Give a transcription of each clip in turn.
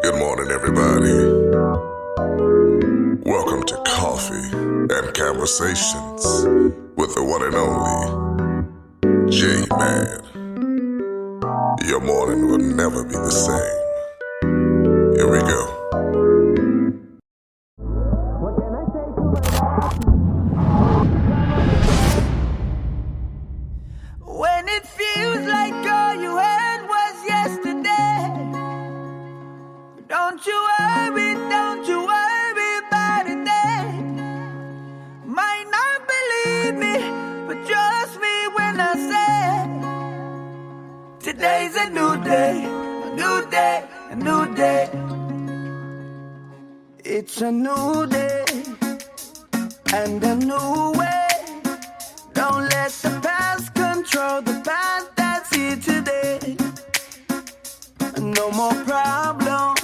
Good morning, everybody. Welcome to Coffee and Conversations with the one and only J-Man. Your morning will never be the same. Here we go. When it feels like all you had was yesterday, don't you worry about it then. Might not believe me, but trust me when I say today's a new day, a new day, a new day. It's a new day and a new way. Don't let the past control the path that's here today. No more problem,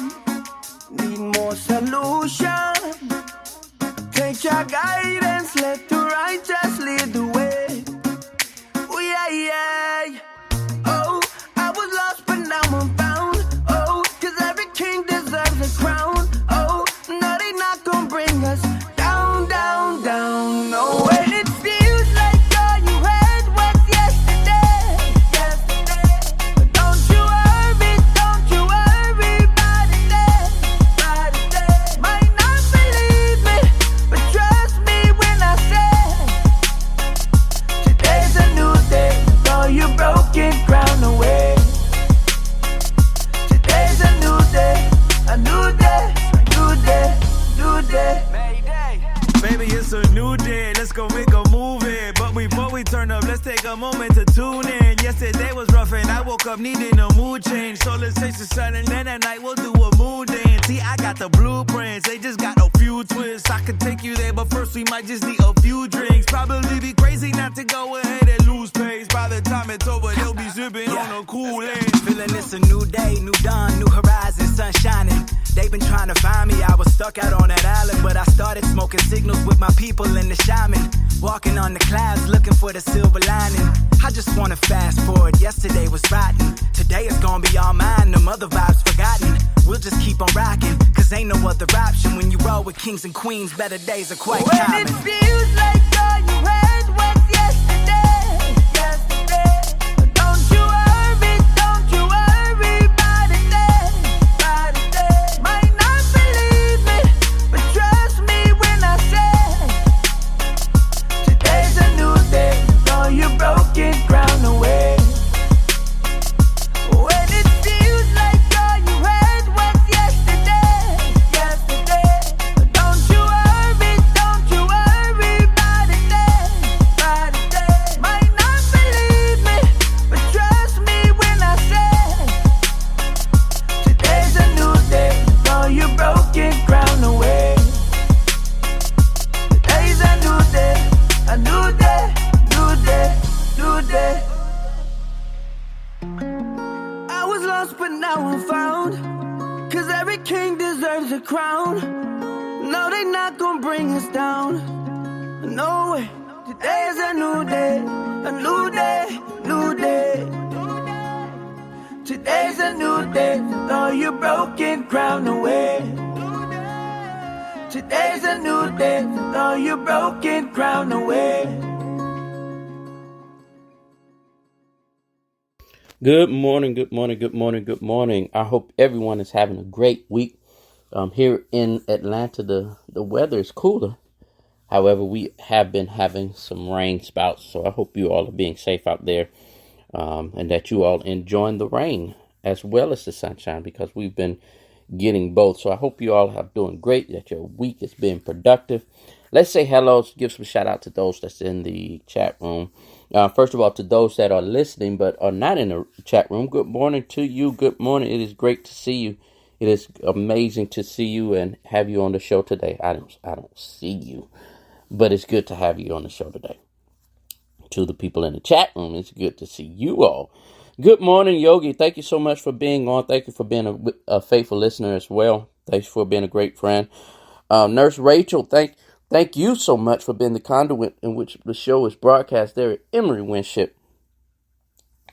need more solution. Take your guidance, let the righteous lead the way. Oh yeah, yeah. Oh, I was lost but now I'm found. Oh, 'cause every king deserves a crown. Oh, no they not gonna bring us down, down, down. No way. It feels like all you had was yesterday. But don't you worry about it then. Might not believe me, but trust me when I say today's a new day. Throw your broken crown away. Today's a new day, a new day, new day, new day. Baby, it's a new day, let's go make a movie. But before we turn up, let's take a moment to tune in. Yesterday was rough and I woke up needing a mood change. So let's chase the sun and then at night we'll do a mood dance. See, I got the blueprints, they just got a few twists. I could take you there, but first we might just need a few drinks. Probably be crazy not to go ahead and lose pace. By the time it's over, they'll be sipping on a Kool-Aid. Feeling it's a new day, new dawn, new horizon, sun shining. They've been trying to find me, I was stuck out on that island. But I started smoking signals with my people in the shaman. Walking on the clouds, looking for the silver lining. I just wanna fast forward, yesterday was rotten. Today is gonna be all mine, them other vibes forgotten. We'll just keep on rocking, 'cause ain't no other option. When you roll with kings and queens, better days are quite When common. it feels like all you had was yesterday. Don't you worry about it then. Might not believe me, but trust me when I say today's a new day. Throw your broken crown away. When it feels like all you had was yesterday. Don't you worry about it then. Might not believe me, but trust me when I say today's a new day. Throw your broken crown away. Today's a new day, a new day, new day, new day. I was lost but now I'm found, 'cause every king deserves a crown. No, they not gonna bring us down. No way. Today's a new day, a new day, new day. Today's a new day, throw your broken crown away. Today's a new day, throw your broken crown away. Good morning, good morning, good morning, good morning. I hope everyone is having a great week. Here in Atlanta, the weather is cooler. However, we have been having some rain spouts, so I hope you all are being safe out there, and that you all enjoying the rain as well as the sunshine, because we've been getting both. So I hope you all are doing great, that your week is being productive. Let's say hello, give some shout out to those that's in the chat room. First of all, to those that are listening but are not in the chat room, good morning to you. Good morning. It is great to see you. It is amazing to see you and have you on the show today. I don't see you, but it's good to have you on the show today. To the people in the chat room, it's good to see you all. Good morning, Yogi. Thank you so much for being on. Thank you for being a faithful listener as well. Thanks for being a great friend. Nurse Rachel, thank you so much for being the conduit in which the show is broadcast there at Emory Winship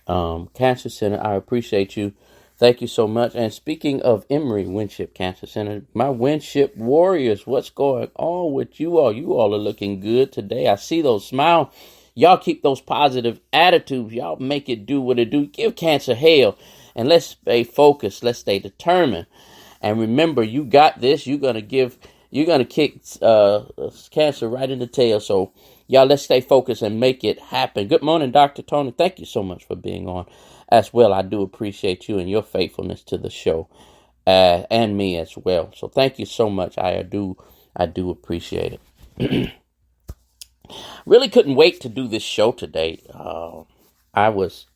Cancer Center. I appreciate you Thank you so much. And speaking of Emory Winship Cancer Center, my Winship warriors, what's going on with you all? You all are looking good today. I see those smiles. Y'all keep those positive attitudes. Y'all make it do what it do. Give cancer hell. And let's stay focused. Let's stay determined. And remember, you got this. You're gonna kick cancer right in the tail. So y'all, let's stay focused and make it happen. Good morning, Dr. Tony. Thank you so much for being on as well. I do appreciate you and your faithfulness to the show, and me as well. So thank you so much. I do appreciate it. Really couldn't wait to do this show today. I was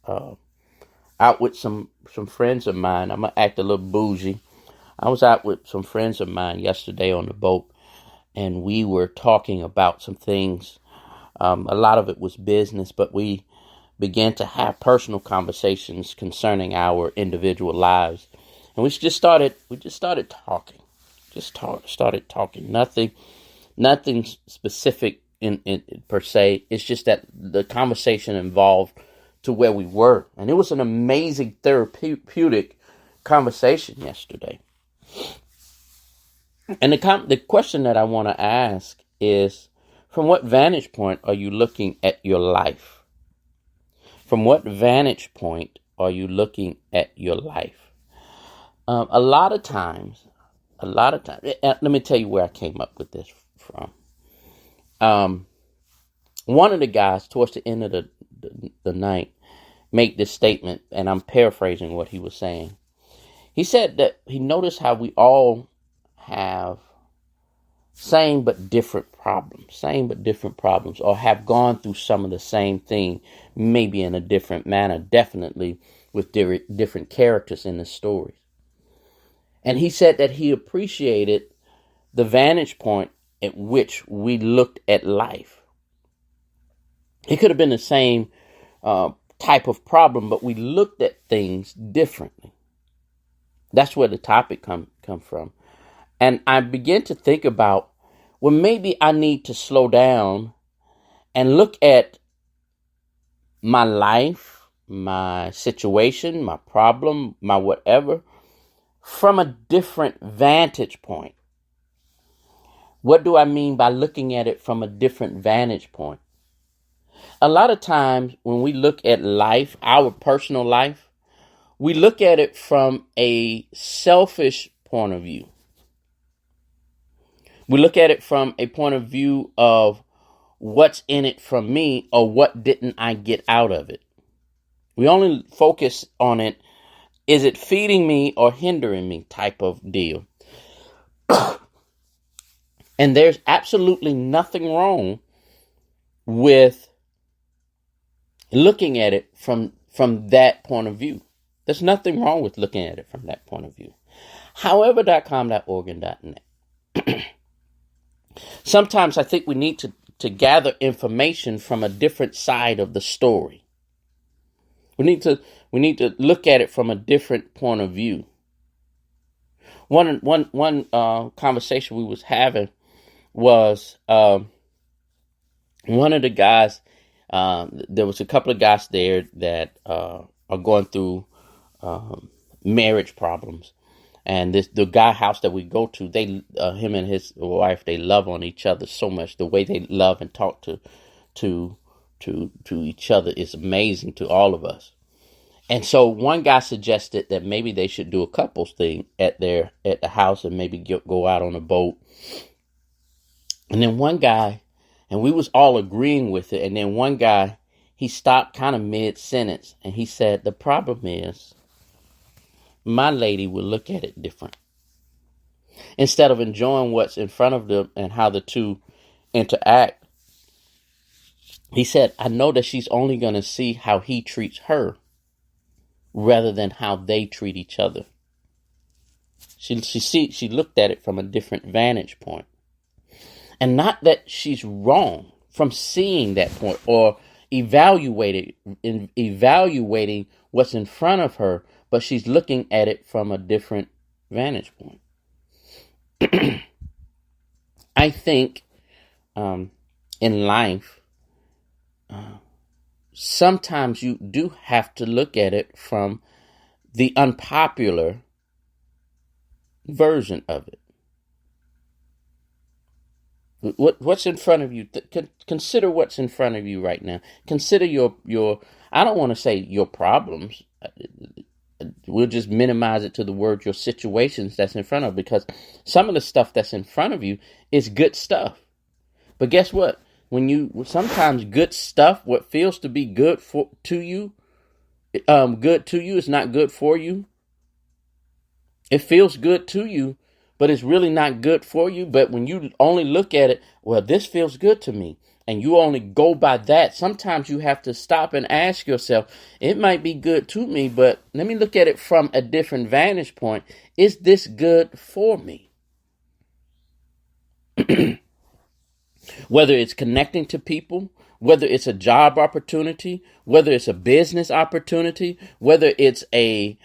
out with some friends of mine. I'm gonna act a little bougie. I was out with some friends of mine yesterday on the boat, and we were talking about some things. A lot of it was business, but we began to have personal conversations concerning our individual lives, and we just started talking. Started talking. Nothing specific in per se. It's just that the conversation involved to where we were, and it was an amazing therapeutic conversation yesterday. And the question that I want to ask is, from what vantage point are you looking at your life? From what vantage point are you looking at your life? A lot of times, let me tell you where I came up with this from. One of the guys towards the end of the night made this statement, and I'm paraphrasing what he was saying. He said that he noticed how we all have same but different problems, or have gone through some of the same thing, maybe in a different manner, definitely with different characters in the stories. And he said that he appreciated the vantage point at which we looked at life. It could have been the same type of problem, but we looked at things differently. That's where the topic come from. And I began to think about, well, maybe I need to slow down and look at my life, my situation, my problem, my whatever, from a different vantage point. What do I mean by looking at it from a different vantage point? A lot of times when we look at life, our personal life, we look at it from a selfish point of view. We look at it from a point of view of what's in it for me, or what didn't I get out of it. We only focus on it, is it feeding me or hindering me type of deal. And there's absolutely nothing wrong with looking at it from that point of view. There's nothing wrong with looking at it from that point of view. However.com.org.net. Sometimes I think we need to gather information from a different side of the story. We need to look at it from a different point of view. One conversation we was having was one of the guys. There was a couple of guys there that are going through marriage problems. And the guy house that we go to, him and his wife, they love on each other so much. The way they love and talk to each other is amazing to all of us. And so one guy suggested that maybe they should do a couples thing at the house, and maybe go out on a boat. And then one guy, and we was all agreeing with it. And then one guy, he stopped kind of mid-sentence, and he said, the problem is, my lady will look at it different. Instead of enjoying what's in front of them and how the two interact, he said, I know that she's only going to see how he treats her rather than how they treat each other. She looked at it from a different vantage point. And not that she's wrong from seeing that point or evaluating what's in front of her, but she's looking at it from a different vantage point. I think in life, sometimes you do have to look at it from the unpopular version of it. What's in front of you? Consider what's in front of you right now. Consider your I don't want to say your problems. We'll just minimize it to the word your situations that's in front of, because some of the stuff that's in front of you is good stuff. But guess what? Sometimes good stuff, what feels to be good to you is not good for you. It feels good to you, but it's really not good for you. But when you only look at it, well, this feels good to me, and you only go by that, sometimes you have to stop and ask yourself, it might be good to me, but let me look at it from a different vantage point. Is this good for me? Whether it's connecting to people, whether it's a job opportunity, whether it's a business opportunity, whether it's a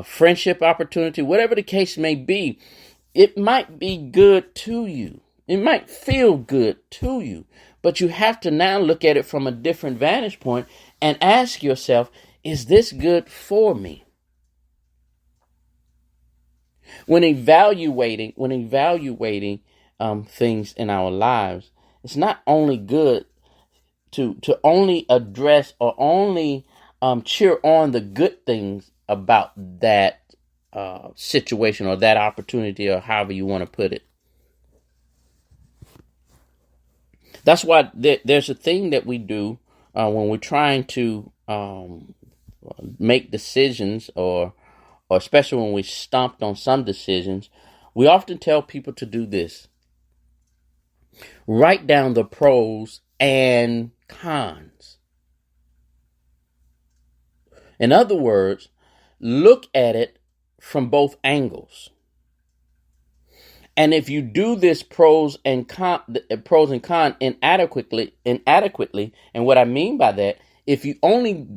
friendship opportunity, whatever the case may be, it might be good to you. It might feel good to you, but you have to now look at it from a different vantage point and ask yourself, is this good for me? When evaluating things in our lives, it's not only good to only address or only cheer on the good things about that situation or that opportunity, or however you want to put it. That's why there's a thing that we do when we're trying to make decisions, or especially when we stomped on some decisions. We often tell people to do this. Write down the pros and cons. In other words, look at it from both angles. And if you do this pros and cons inadequately, and what I mean by that, if you only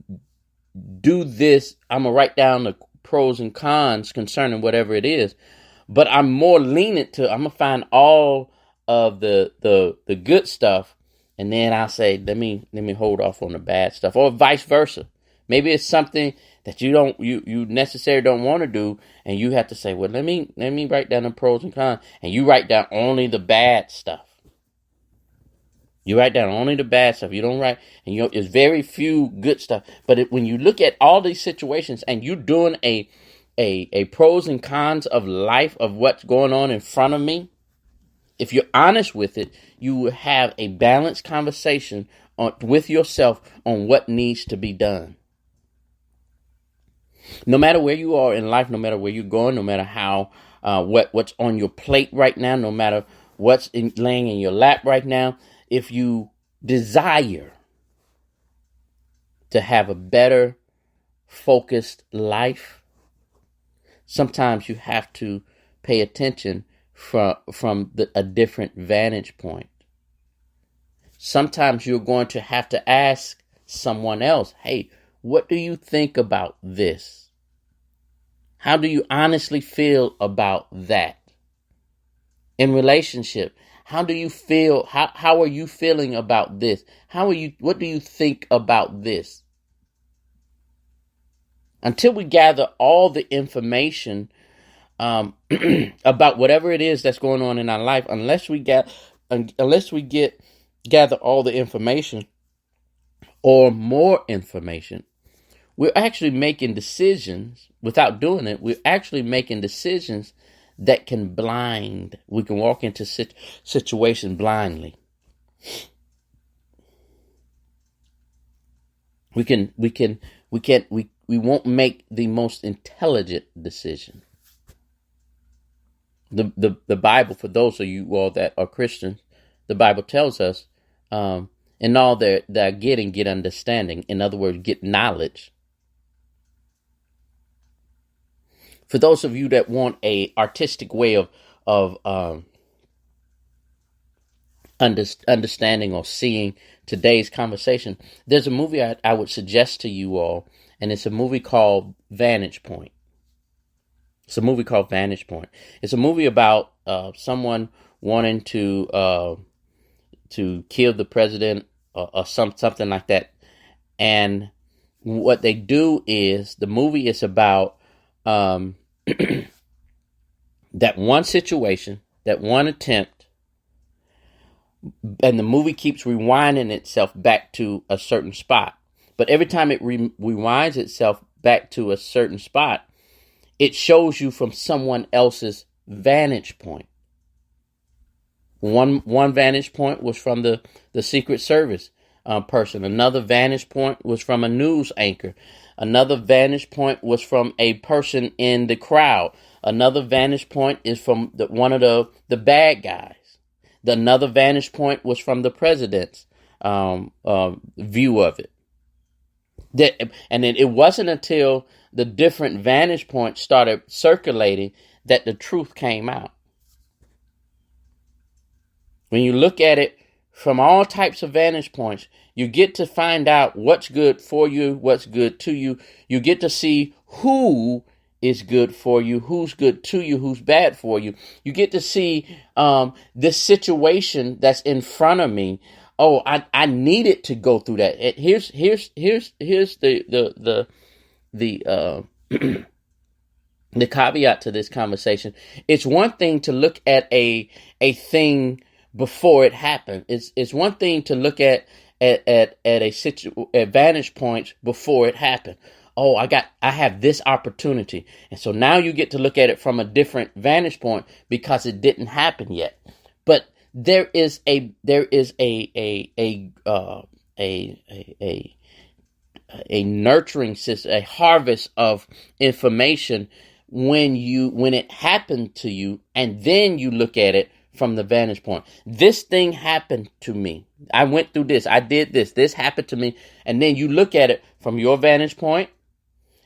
do this, I'm gonna write down the pros and cons concerning whatever it is, but I'm more lenient to, I'm gonna find all of the good stuff, and then I'll say, let me hold off on the bad stuff, or vice versa. Maybe it's something that you necessarily don't want to do, and you have to say, well, let me write down the pros and cons, and you write down only the bad stuff. You write down only the bad stuff. You don't write, and there's very few good stuff. But when you look at all these situations, and you're doing a pros and cons of life, of what's going on in front of me, if you're honest with it, you will have a balanced conversation with yourself on what needs to be done. No matter where you are in life, no matter where you're going, no matter how what's on your plate right now, no matter what's laying in your lap right now, if you desire to have a better focused life, sometimes you have to pay attention from a different vantage point. Sometimes you're going to have to ask someone else, hey, what do you think about this? How do you honestly feel about that? In relationship, how do you feel? How are you feeling about this? What do you think about this? Until we gather all the information about whatever it is that's going on in our life, unless we gather all the information or more information, we're actually making decisions without doing it. We're actually making decisions that can blind. We can walk into situation blindly. We won't make the most intelligent decision. The Bible, for those of you all that are Christians, the Bible tells us, in all they're getting, get understanding. In other words, get knowledge. For those of you that want a artistic way of understanding or seeing today's conversation, there's a movie I would suggest to you all, and it's a movie called Vantage Point. It's a movie called Vantage Point. It's a movie about someone wanting to kill the president or something like that. And what they do is, the movie is about that one situation, that one attempt, and the movie keeps rewinding itself back to a certain spot. But every time it rewinds itself back to a certain spot, it shows you from someone else's vantage point. One vantage point was from the Secret Service person. Another vantage point was from a news anchor. Another vantage point was from a person in the crowd. Another vantage point is from one of the bad guys. Another vantage point was from the president's view of it. And then it wasn't until the different vantage points started circulating that the truth came out. When you look at it from all types of vantage points, you get to find out what's good for you, what's good to you. You get to see who is good for you, who's good to you, who's bad for you. You get to see this situation that's in front of me. Oh, I needed to go through that. Here's the the caveat to this conversation. It's one thing to look at a thing before it happened. It's one thing to look at vantage points before it happened. Oh, I have this opportunity. And so now you get to look at it from a different vantage point because it didn't happen yet. But there is a nurturing system, a harvest of information when it happened to you, and then you look at it from the vantage point. This thing happened to me. I went through this. I did this. This happened to me. And then you look at it from your vantage point.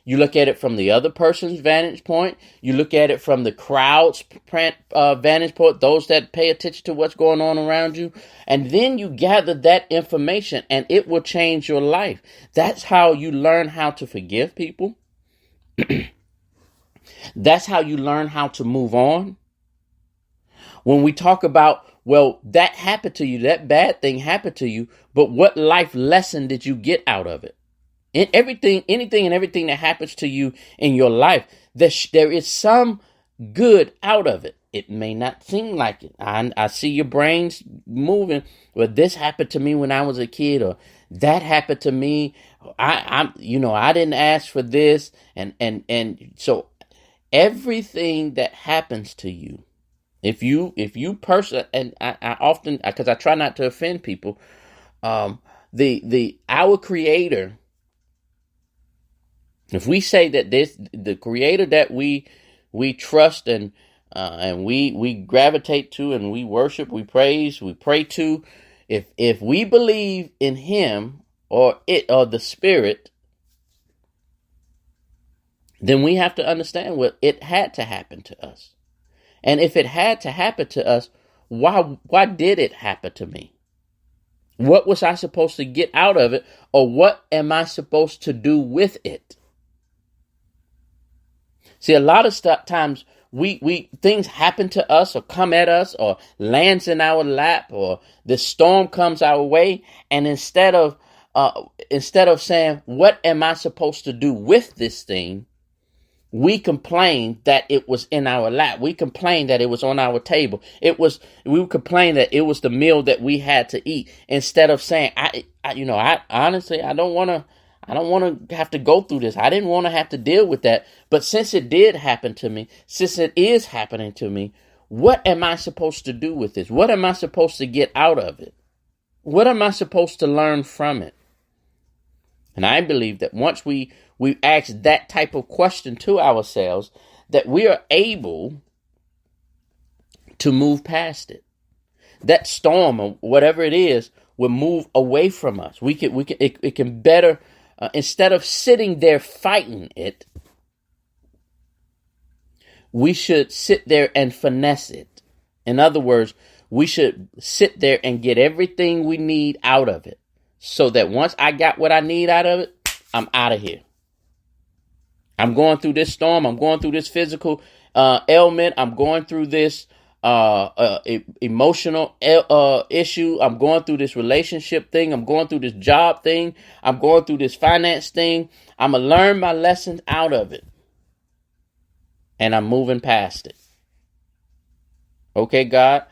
You look at it from the other person's vantage point. You look at it from the crowd's vantage point, those that pay attention to what's going on around you. And then you gather that information, and it will change your life. That's how you learn how to forgive people. That's how you learn how to move on. When we talk about, well, that happened to you, that bad thing happened to you, but what life lesson did you get out of it? In anything and everything that happens to you in your life, there is some good out of it. It may not seem like it. I see your brains moving. Well, this happened to me when I was a kid, or that happened to me. I didn't ask for this, and so everything that happens to you, if you and I often, because I try not to offend people, our Creator. If we say that the Creator that we trust and we gravitate to and we worship, we praise, we pray to, if we believe in Him or the Spirit, then we have to understand what it had to happen to us. And if it had to happen to us, why did it happen to me? What was I supposed to get out of it, or what am I supposed to do with it? See, a lot of times we things happen to us or come at us or lands in our lap, or the storm comes our way, and instead of saying, what am I supposed to do with this thing, we complain that it was in our lap. We complain that it was on our table. We complain that it was the meal that we had to eat, instead of saying, I honestly, I don't want to have to go through this. I didn't want to have to deal with that. But since it did happen to me, since it is happening to me, what am I supposed to do with this? What am I supposed to get out of it? What am I supposed to learn from it? And I believe that once we ask that type of question to ourselves, that we are able to move past it. That storm or whatever it is will move away from us. It can better, instead of sitting there fighting it, we should sit there and finesse it. In other words, we should sit there and get everything we need out of it, so that once I got what I need out of it, I'm out of here. I'm going through this storm. I'm going through this physical ailment. I'm going through this emotional issue. I'm going through this relationship thing. I'm going through this job thing. I'm going through this finance thing. I'm going to learn my lessons out of it. and I'm moving past it. Okay, God,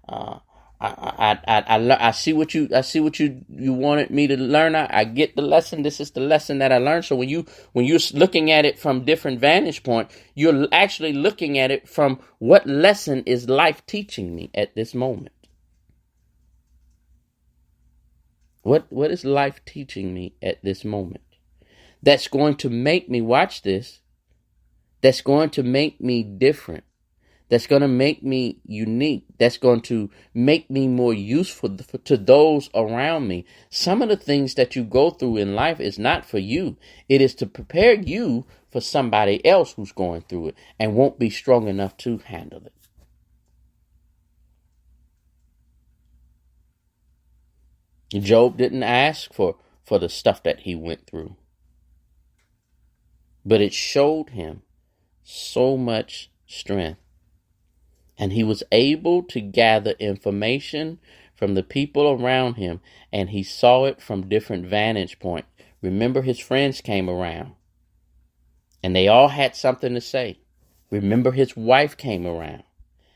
I see what you wanted me to learn. I get the lesson. This is the lesson that I learned. So when you're looking at it from different vantage point, you're actually looking at it from what lesson is life teaching me at this moment. What is life teaching me at this moment? That's going to make me, watch this, that's going to make me different. That's going to make me unique. That's going to make me more useful to those around me. Some of the things that you go through in life is not for you. It is to prepare you for somebody else who's going through it and won't be strong enough to handle it. Job didn't ask for the stuff that he went through, but it showed him so much strength. And he was able to gather information from the people around him, and he saw it from different vantage points. Remember, his friends came around, and they all had something to say. Remember, his wife came around,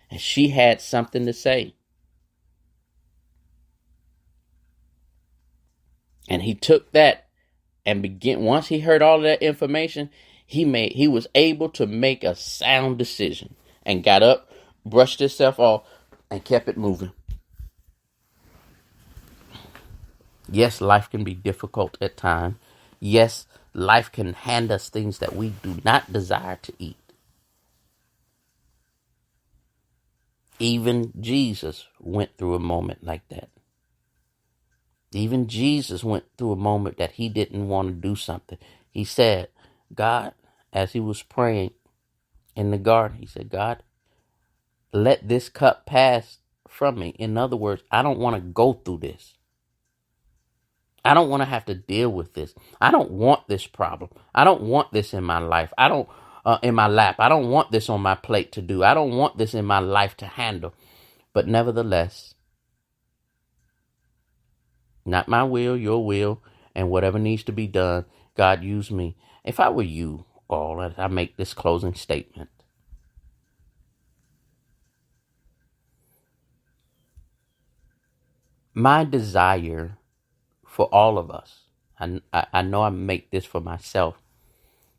and she had something to say. And he took that and once he heard all of that information, he was able to make a sound decision and got up, brushed himself off, and kept it moving. Yes, life can be difficult at times. Yes, life can hand us things that we do not desire to eat. Even Jesus went through a moment like that. Even Jesus went through a moment that he didn't want to do something. He said, God, as he was praying in the garden, he said, God, let this cup pass from me. In other words, I don't want to go through this. I don't want to have to deal with this. I don't want this problem. I don't want this in my life. In my lap. I don't want this on my plate to do. I don't want this in my life to handle. But nevertheless, not my will, your will, and whatever needs to be done, God, use me. If I were you, all as I make this closing statement, my desire for all of us, I know I make this for myself,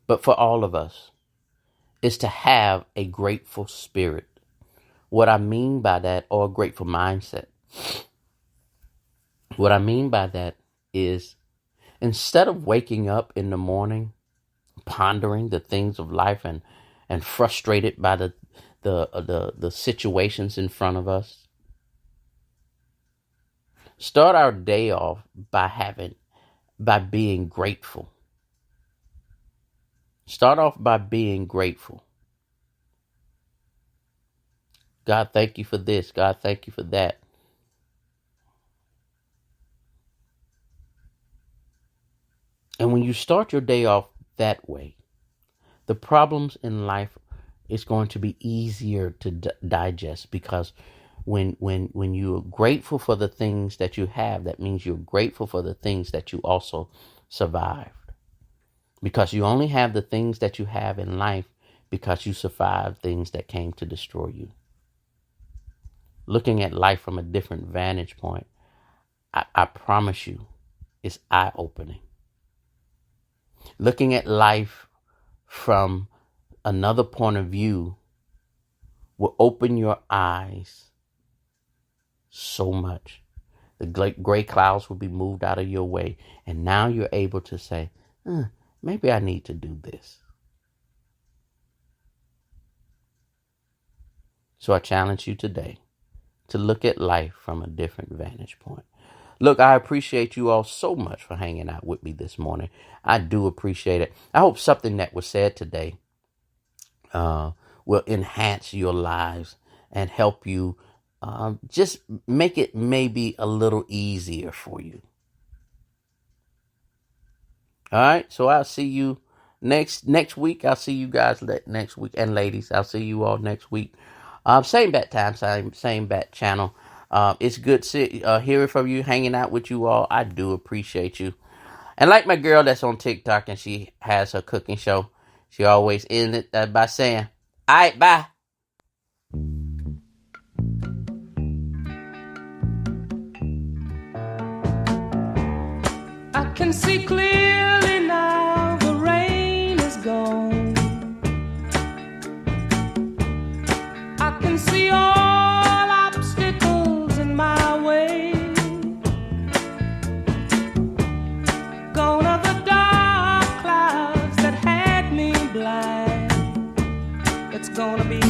but for all of us, is to have a grateful spirit. What I mean by that, or a grateful mindset, what I mean by that is, instead of waking up in the morning pondering the things of life and frustrated by the situations in front of us, start our day off by being grateful. Start off by being grateful. God, thank you for this. God, thank you for that. And when you start your day off that way, the problems in life is going to be easier to digest, because when you're grateful for the things that you have, that means you're grateful for the things that you also survived. Because you only have the things that you have in life because you survived things that came to destroy you. Looking at life from a different vantage point, I promise you, it's eye-opening. Looking at life from another point of view will open your eyes so much. The gray clouds will be moved out of your way, and now you're able to say, maybe I need to do this. So I challenge you today to look at life from a different vantage point. Look, I appreciate you all so much for hanging out with me this morning. I do appreciate it. I hope something that was said today will enhance your lives and help you just make it maybe a little easier for you. All right, so I'll see you next week. I'll see you guys next week, and ladies, I'll see you all next week. Same bat time, same bat channel. It's good hearing from you, hanging out with you all. I do appreciate you. And like my girl that's on TikTok and she has her cooking show, she always ends it by saying, All right, bye. I can see clearly now the rain is gone. I can see all obstacles in my way. Gone are the dark clouds that had me blind. It's gonna be